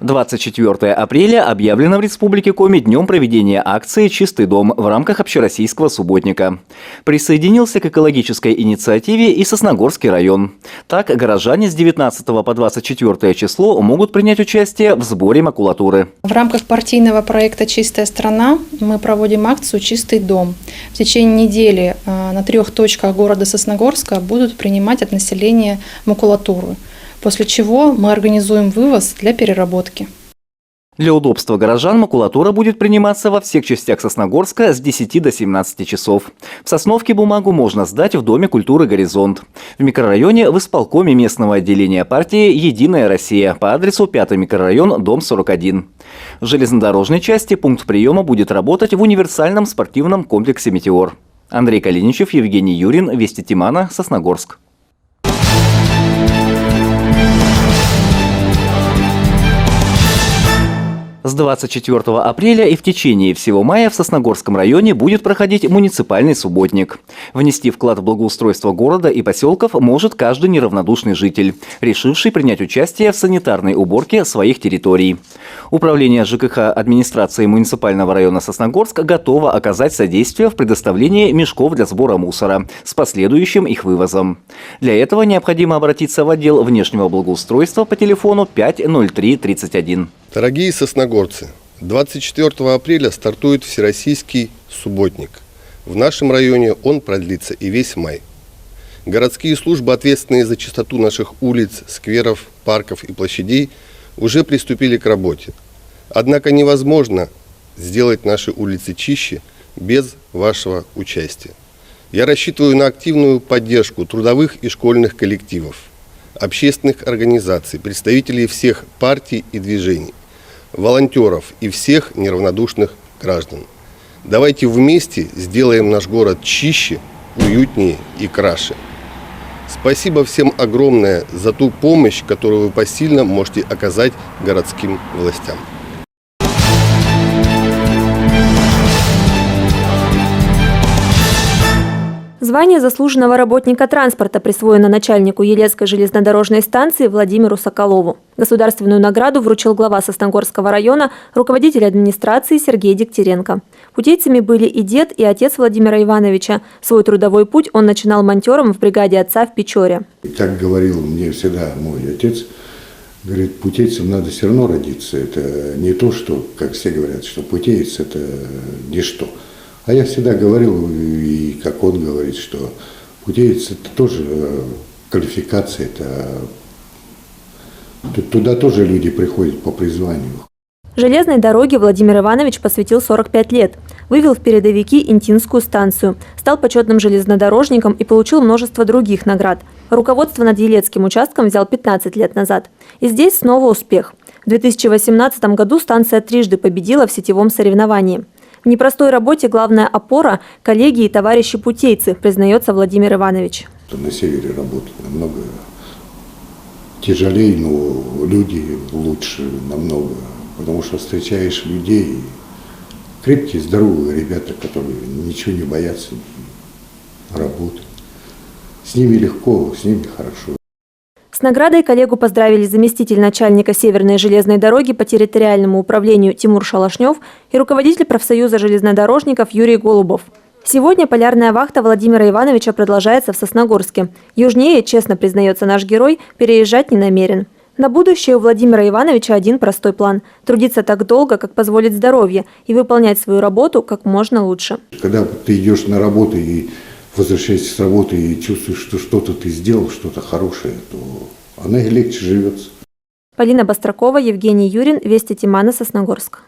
24 апреля объявлено в Республике Коми днем проведения акции «Чистый дом» в рамках общероссийского субботника. Присоединился к экологической инициативе и Сосногорский район. Так, горожане с 19 по 24 число могут принять участие в сборе макулатуры. В рамках партийного проекта «Чистая страна» мы проводим акцию «Чистый дом». В течение недели на 3 точках города Сосногорска будут принимать от населения макулатуру, после чего мы организуем вывоз для переработки. Для удобства горожан макулатура будет приниматься во всех частях Сосногорска с 10 до 17 часов. В Сосновке бумагу можно сдать в Доме культуры «Горизонт». В микрорайоне в исполкоме местного отделения партии «Единая Россия» по адресу 5-й микрорайон, дом 41. В железнодорожной части пункт приема будет работать в универсальном спортивном комплексе «Метеор». Андрей Калиничев, Евгений Юрин, Вести Тимана, Сосногорск. С 24 апреля и в течение всего мая в Сосногорском районе будет проходить муниципальный субботник. Внести вклад в благоустройство города и поселков может каждый неравнодушный житель, решивший принять участие в санитарной уборке своих территорий. Управление ЖКХ администрации муниципального района Сосногорск готово оказать содействие в предоставлении мешков для сбора мусора с последующим их вывозом. Для этого необходимо обратиться в отдел внешнего благоустройства по телефону 50331. Дорогие сосногорцы, 24 апреля стартует Всероссийский субботник. В нашем районе он продлится и весь май. Городские службы, ответственные за чистоту наших улиц, скверов, парков и площадей, уже приступили к работе. Однако невозможно сделать наши улицы чище без вашего участия. Я рассчитываю на активную поддержку трудовых и школьных коллективов, общественных организаций, представителей всех партий и движений, волонтеров и всех неравнодушных граждан. Давайте вместе сделаем наш город чище, уютнее и краше. Спасибо всем огромное за ту помощь, которую вы посильно можете оказать городским властям. Звание заслуженного работника транспорта присвоено начальнику Елецкой железнодорожной станции Владимиру Соколову. Государственную награду вручил глава Сосногорского района, руководитель администрации Сергей Дегтяренко. Путейцами были и дед, и отец Владимира Ивановича. Свой трудовой путь он начинал монтером в бригаде отца в Печоре. Как говорил мне всегда мой отец, говорит, путейцам надо все равно родиться. Это не то, что, как все говорят, что путеец – это ничто. А я всегда говорил, и как он говорит, что путеец – это тоже квалификация, туда тоже люди приходят по призванию. Железной дороге Владимир Иванович посвятил 45 лет. Вывел в передовики Интинскую станцию, стал почетным железнодорожником и получил множество других наград. Руководство над Елецким участком взял 15 лет назад. И здесь снова успех. В 2018 году станция трижды победила в сетевом соревновании. В непростой работе главная опора – коллеги и товарищи-путейцы, признается Владимир Иванович. На севере работать намного тяжелее, но люди лучше намного. Потому что встречаешь людей, крепкие, здоровые ребята, которые ничего не боятся, работают. С ними легко, с ними хорошо. С наградой коллегу поздравили заместитель начальника Северной железной дороги по территориальному управлению Тимур Шалашнев и руководитель профсоюза железнодорожников Юрий Голубов. Сегодня полярная вахта Владимира Ивановича продолжается в Сосногорске. Южнее, честно признается наш герой, переезжать не намерен. На будущее у Владимира Ивановича один простой план – трудиться так долго, как позволит здоровье, и выполнять свою работу как можно лучше. Когда ты идешь на работу и возвращаешься с работы и чувствуешь, что что-то ты сделал, что-то хорошее, то она и легче живется. Полина Бастракова, Евгений Юрин, Вести Тимана, Сосногорск.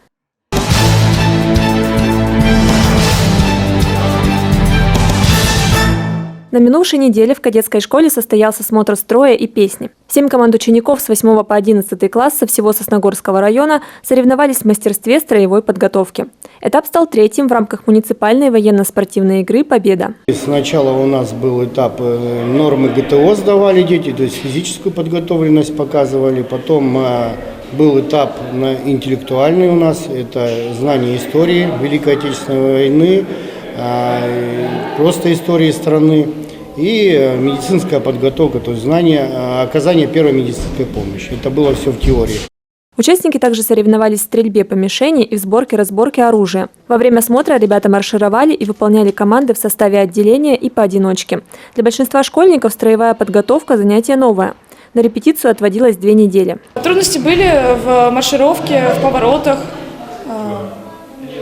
На минувшей неделе в кадетской школе состоялся смотр строя и песни. 7 команд учеников с 8 по 11 класс со всего Сосногорского района соревновались в мастерстве строевой подготовки. Этап стал третьим в рамках муниципальной военно-спортивной игры «Победа». Сначала у нас был этап нормы ГТО сдавали дети, то есть физическую подготовленность показывали. Потом был этап интеллектуальный у нас, это знание истории Великой Отечественной войны, просто истории страны. И медицинская подготовка, то есть знание оказания первой медицинской помощи. Это было все в теории. Участники также соревновались в стрельбе по мишени и в сборке-разборке оружия. Во время смотра ребята маршировали и выполняли команды в составе отделения и поодиночке. Для большинства школьников строевая подготовка – занятие новое. На репетицию отводилось 2 недели. Трудности были в маршировке, в поворотах.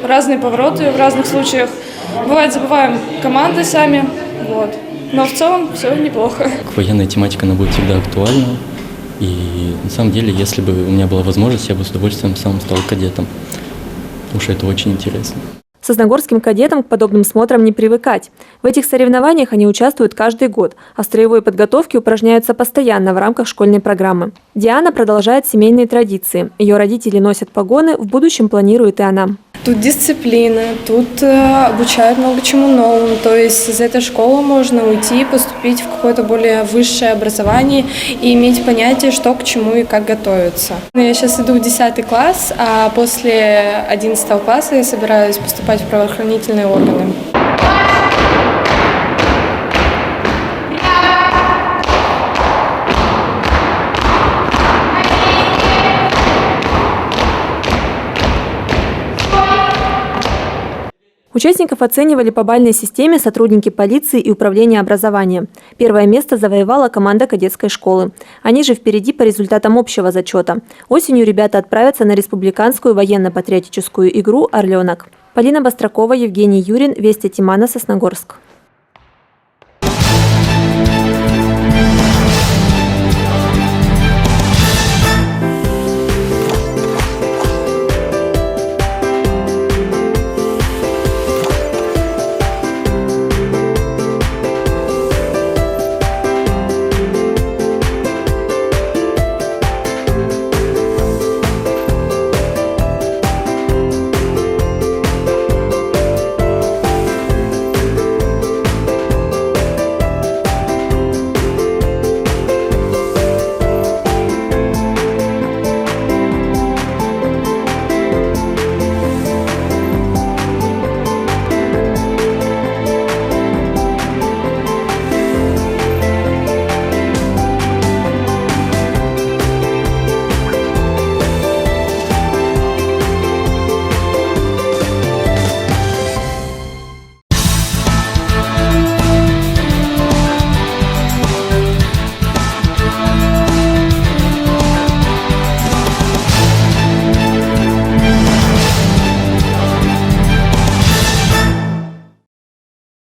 Разные повороты в разных случаях. Бывает, забываем команды сами. Вот. Но в целом все неплохо. Военная тематика, она будет всегда актуальна. И на самом деле, если бы у меня была возможность, я бы с удовольствием сам стал кадетом. Потому что это очень интересно. Сосногорским кадетам к подобным смотрам не привыкать. В этих соревнованиях они участвуют каждый год, а в строевой подготовке упражняются постоянно в рамках школьной программы. Диана продолжает семейные традиции. Ее родители носят погоны, в будущем планирует и она. Тут дисциплина, тут обучают много чему новому. То есть из этой школы можно уйти, поступить в какое-то более высшее образование и иметь понятие, что к чему и как готовиться. Я сейчас иду в 10 класс, а после 11 класса я собираюсь поступать в правоохранительные органы. Участников оценивали по бальной системе сотрудники полиции и управления образования. Первое место завоевала команда кадетской школы. Они же впереди по результатам общего зачета. Осенью ребята отправятся на республиканскую военно-патриотическую игру «Орленок». Полина Бастракова, Евгений Юрин, Вести Тимана, Сосногорск.